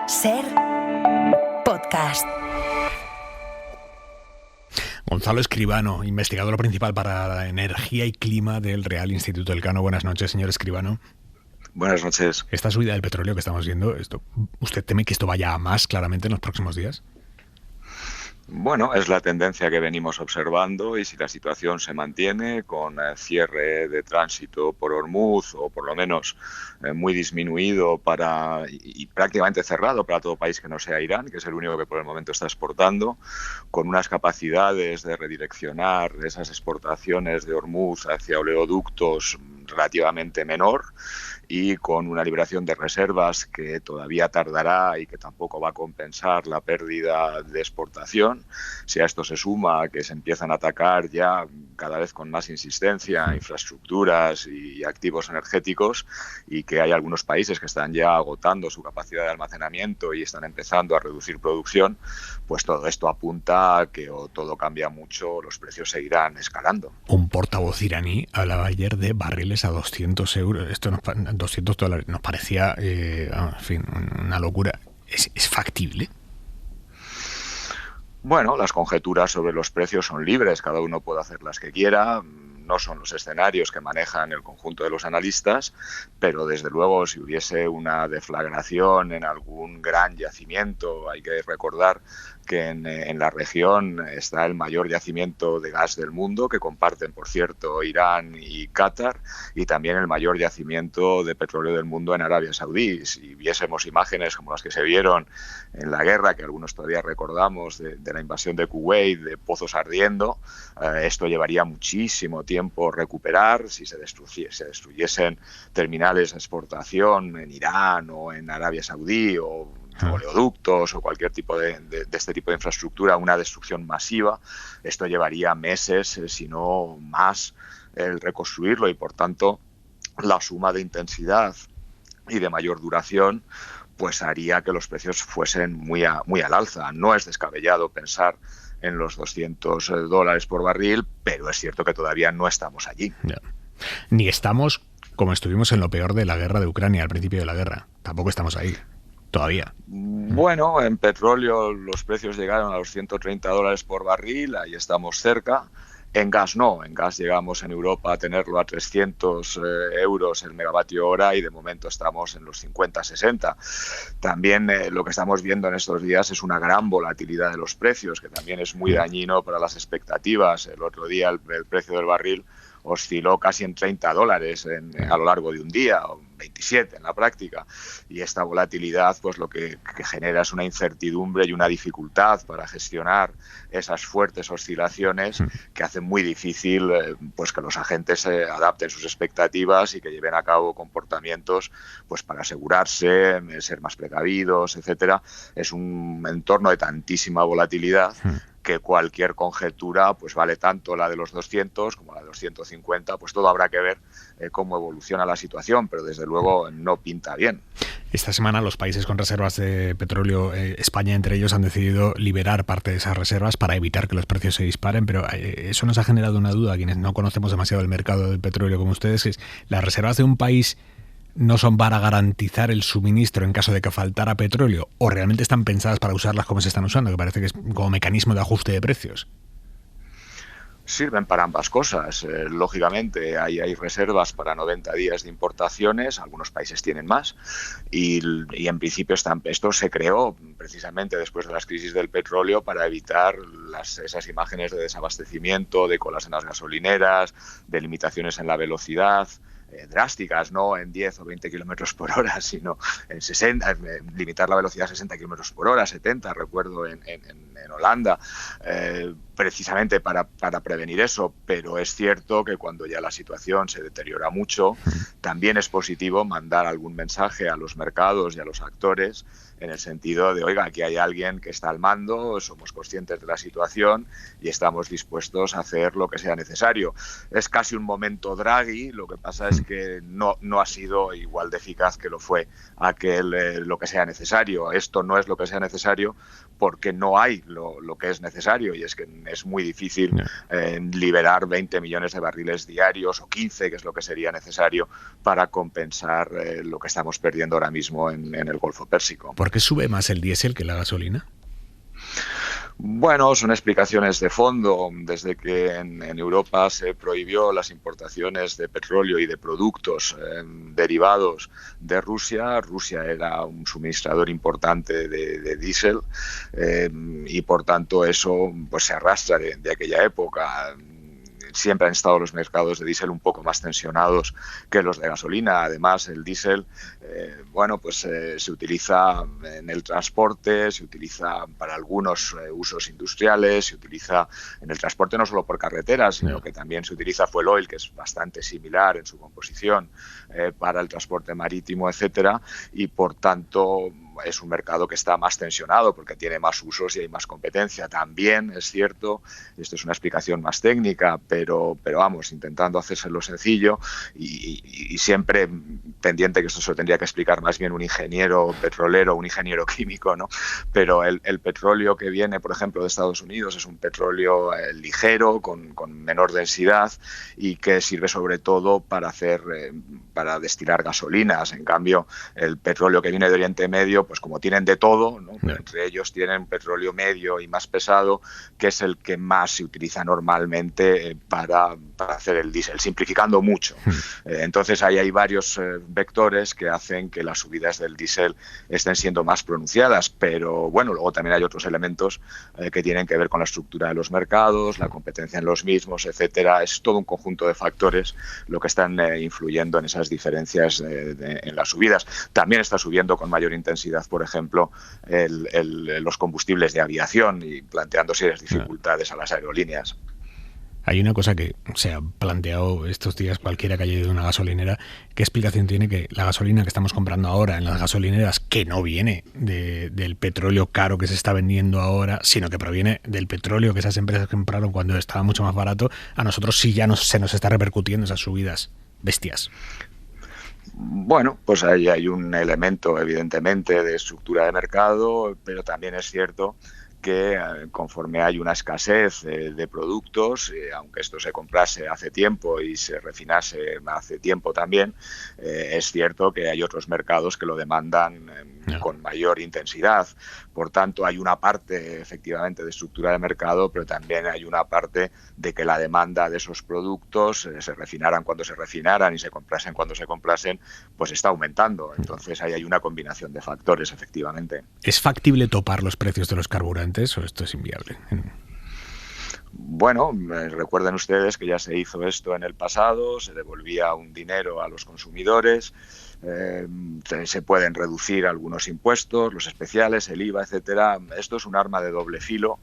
Ser podcast. Gonzalo Escribano, investigador principal para la energía y clima del Real Instituto Elcano. Buenas noches, señor Escribano. Buenas noches. Esta subida del petróleo que estamos viendo, ¿usted teme que esto vaya a más claramente en los próximos días? Bueno, es la tendencia que venimos observando y si la situación se mantiene con cierre de tránsito por Hormuz o por lo menos muy disminuido y prácticamente cerrado para todo país que no sea Irán, que es el único que por el momento está exportando, con unas capacidades de redireccionar esas exportaciones de Hormuz hacia oleoductos relativamente menor y con una liberación de reservas que todavía tardará y que tampoco va a compensar la pérdida de exportación. Si a esto se suma que se empiezan a atacar ya cada vez con más insistencia infraestructuras y activos energéticos y que hay algunos países que están ya agotando su capacidad de almacenamiento y están empezando a reducir producción, pues todo esto apunta a que o todo cambia mucho o los precios seguirán escalando. Un portavoz iraní hablaba ayer de barriles a 200 euros. Esto $200 nos parecía, en fin, una locura. ¿Es factible? Bueno, las conjeturas sobre los precios son libres, cada uno puede hacer las que quiera, no son los escenarios que manejan el conjunto de los analistas, pero desde luego si hubiese una deflagración en algún gran yacimiento, hay que recordar que en la región está el mayor yacimiento de gas del mundo, que comparten, por cierto, Irán y Qatar, y también el mayor yacimiento de petróleo del mundo en Arabia Saudí. Si viésemos imágenes como las que se vieron en la guerra, que algunos todavía recordamos, de la invasión de Kuwait, de pozos ardiendo, esto llevaría muchísimo tiempo recuperar. Si se destruyesen terminales de exportación en Irán o en Arabia Saudí o oleoductos o cualquier tipo de este tipo de infraestructura, una destrucción masiva, esto llevaría meses, si no más, el reconstruirlo y por tanto la suma de intensidad y de mayor duración pues haría que los precios fuesen muy al alza. No es descabellado pensar en los $200 por barril, pero es cierto que todavía no estamos allí. Yeah. Ni estamos como estuvimos en lo peor de la guerra de Ucrania, al principio de la guerra. Tampoco estamos ahí. Todavía. Bueno, en petróleo los precios llegaron a los $130 por barril, ahí estamos cerca. En gas no, en gas llegamos en Europa a tenerlo a 300 euros el megavatio hora y de momento estamos en los 50-60. También lo que estamos viendo en estos días es una gran volatilidad de los precios, que también es muy dañino para las expectativas. El otro día el precio del barril osciló casi en $30 a lo largo de un día, o 27 en la práctica, y esta volatilidad pues lo que genera es una incertidumbre y una dificultad para gestionar esas fuertes oscilaciones que hacen muy difícil pues que los agentes adapten sus expectativas y que lleven a cabo comportamientos pues para asegurarse, ser más precavidos, etcétera. Es un entorno de tantísima volatilidad que cualquier conjetura pues vale tanto la de los 200 como la de los 150, pues todo habrá que ver cómo evoluciona la situación, pero desde luego no pinta bien. Esta semana los países con reservas de petróleo, España entre ellos, han decidido liberar parte de esas reservas para evitar que los precios se disparen, pero eso nos ha generado una duda a quienes no conocemos demasiado el mercado del petróleo como ustedes, que es las reservas de un país no son para garantizar el suministro en caso de que faltara petróleo, o realmente están pensadas para usarlas como se están usando, que parece que es como mecanismo de ajuste de precios. Sirven para ambas cosas. Lógicamente hay reservas para 90 días de importaciones, algunos países tienen más, y en principio esto se creó precisamente después de las crisis del petróleo para evitar esas imágenes de desabastecimiento, de colas en las gasolineras, de limitaciones en la velocidad, drásticas, no en 10 o 20 kilómetros por hora, sino en 60, limitar la velocidad a 60 kilómetros por hora, 70, recuerdo en Holanda, precisamente para prevenir eso. Pero es cierto que cuando ya la situación se deteriora mucho, también es positivo mandar algún mensaje a los mercados y a los actores en el sentido de, oiga, aquí hay alguien que está al mando, somos conscientes de la situación y estamos dispuestos a hacer lo que sea necesario. Es casi un momento Draghi, lo que pasa es es que no ha sido igual de eficaz que lo fue lo que sea necesario. Esto no es lo que sea necesario porque no hay lo que es necesario, y es que es muy difícil liberar 20 millones de barriles diarios o 15, que es lo que sería necesario para compensar lo que estamos perdiendo ahora mismo en el Golfo Pérsico. ¿Por qué sube más el diésel que la gasolina? Bueno, son explicaciones de fondo. Desde que en Europa se prohibió las importaciones de petróleo y de productos derivados de Rusia, Rusia era un suministrador importante de diésel, y por tanto eso pues se arrastra de aquella época. Siempre han estado los mercados de diésel un poco más tensionados que los de gasolina. Además, el diésel, se utiliza en el transporte, se utiliza para algunos usos industriales, se utiliza en el transporte no solo por carretera, sino que también se utiliza fuel oil, que es bastante similar en su composición, para el transporte marítimo, etcétera, y por tanto es un mercado que está más tensionado porque tiene más usos y hay más competencia. También es cierto, esto es una explicación más técnica, pero vamos, intentando hacérselo sencillo y siempre pendiente, que esto se lo tendría que explicar más bien un ingeniero petrolero, un ingeniero químico, ¿no? Pero el petróleo que viene, por ejemplo, de Estados Unidos es un petróleo ligero, con menor densidad, y que sirve sobre todo para destilar gasolinas. En cambio, el petróleo que viene de Oriente Medio, pues como tienen de todo, ¿no? Entre ellos tienen petróleo medio y más pesado, que es el que más se utiliza normalmente para hacer el diésel, simplificando mucho. Entonces ahí hay varios vectores que hacen que las subidas del diésel estén siendo más pronunciadas, pero bueno, luego también hay otros elementos que tienen que ver con la estructura de los mercados, la competencia en los mismos, etcétera. Es todo un conjunto de factores lo que están influyendo en esas diferencias en las subidas. También está subiendo con mayor intensidad, por ejemplo, los combustibles de aviación, y planteando serias dificultades a las aerolíneas. Hay una cosa que se ha planteado estos días cualquiera que haya ido a una gasolinera. ¿Qué explicación tiene que la gasolina que estamos comprando ahora en las gasolineras, que no viene del petróleo caro que se está vendiendo ahora, sino que proviene del petróleo que esas empresas compraron cuando estaba mucho más barato, a nosotros sí ya se nos está repercutiendo esas subidas bestias? Bueno, pues ahí hay un elemento evidentemente de estructura de mercado, pero también es cierto que conforme hay una escasez de productos, aunque esto se comprase hace tiempo y se refinase hace tiempo también, es cierto que hay otros mercados que lo demandan con mayor intensidad. Por tanto, hay una parte efectivamente de estructura de mercado, pero también hay una parte de que la demanda de esos productos se refinaran cuando se refinaran y se comprasen cuando se comprasen, pues está aumentando. Entonces ahí hay una combinación de factores, efectivamente. ¿Es factible topar los precios de los carburantes o esto es inviable? Bueno, recuerden ustedes que ya se hizo esto en el pasado, se devolvía un dinero a los consumidores, se pueden reducir algunos impuestos, los especiales, el IVA, etcétera. Esto es un arma de doble filo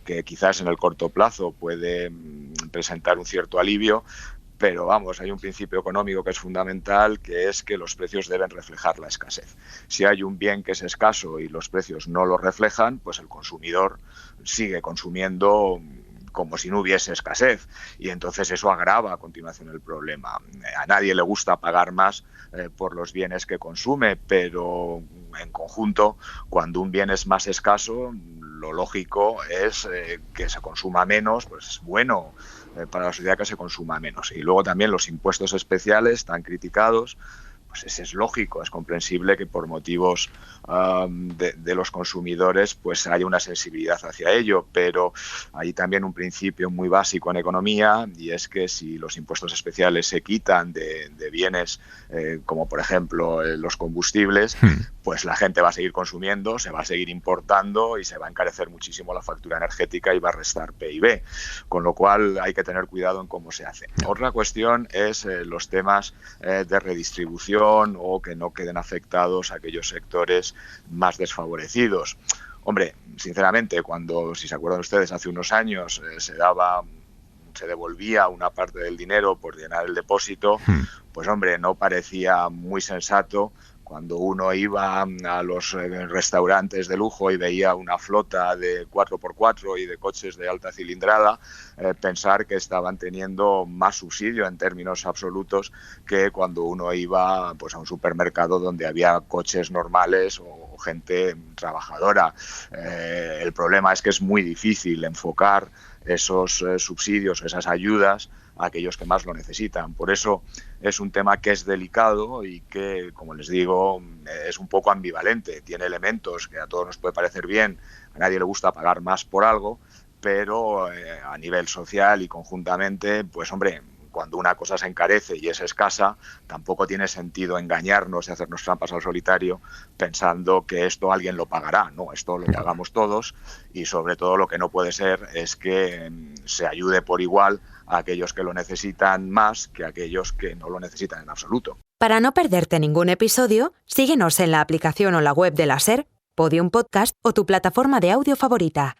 que quizás en el corto plazo puede presentar un cierto alivio, pero vamos, hay un principio económico que es fundamental, que es que los precios deben reflejar la escasez. Si hay un bien que es escaso y los precios no lo reflejan, pues el consumidor sigue consumiendo como si no hubiese escasez, y entonces eso agrava a continuación el problema. A nadie le gusta pagar más por los bienes que consume, pero en conjunto, cuando un bien es más escaso, lo lógico es que se consuma menos, pues es bueno para la sociedad que se consuma menos. Y luego también los impuestos especiales tan criticados, pues ese es lógico, es comprensible que por motivos de los consumidores pues haya una sensibilidad hacia ello, pero hay también un principio muy básico en economía, y es que si los impuestos especiales se quitan de bienes como por ejemplo los combustibles, pues la gente va a seguir consumiendo, se va a seguir importando y se va a encarecer muchísimo la factura energética y va a restar PIB, con lo cual hay que tener cuidado en cómo se hace. Otra cuestión es los temas de redistribución, o que no queden afectados aquellos sectores más desfavorecidos. Hombre, sinceramente, cuando, si se acuerdan ustedes, hace unos años se devolvía una parte del dinero por llenar el depósito, pues hombre, no parecía muy sensato Cuando uno iba a los restaurantes de lujo y veía una flota de 4x4 y de coches de alta cilindrada, pensar que estaban teniendo más subsidio en términos absolutos que cuando uno iba pues, a un supermercado donde había coches normales o gente trabajadora. El problema es que es muy difícil enfocar esos subsidios, esas ayudas a aquellos que más lo necesitan. Por eso es un tema que es delicado y que, como les digo, es un poco ambivalente. Tiene elementos que a todos nos puede parecer bien, a nadie le gusta pagar más por algo, pero a nivel social y conjuntamente, pues hombre, cuando una cosa se encarece y es escasa, tampoco tiene sentido engañarnos y hacernos trampas al solitario pensando que esto alguien lo pagará. No, esto lo pagamos todos y sobre todo lo que no puede ser es que se ayude por igual a aquellos que lo necesitan más que a aquellos que no lo necesitan en absoluto. Para no perderte ningún episodio, síguenos en la aplicación o la web de la SER, Podium Podcast o tu plataforma de audio favorita.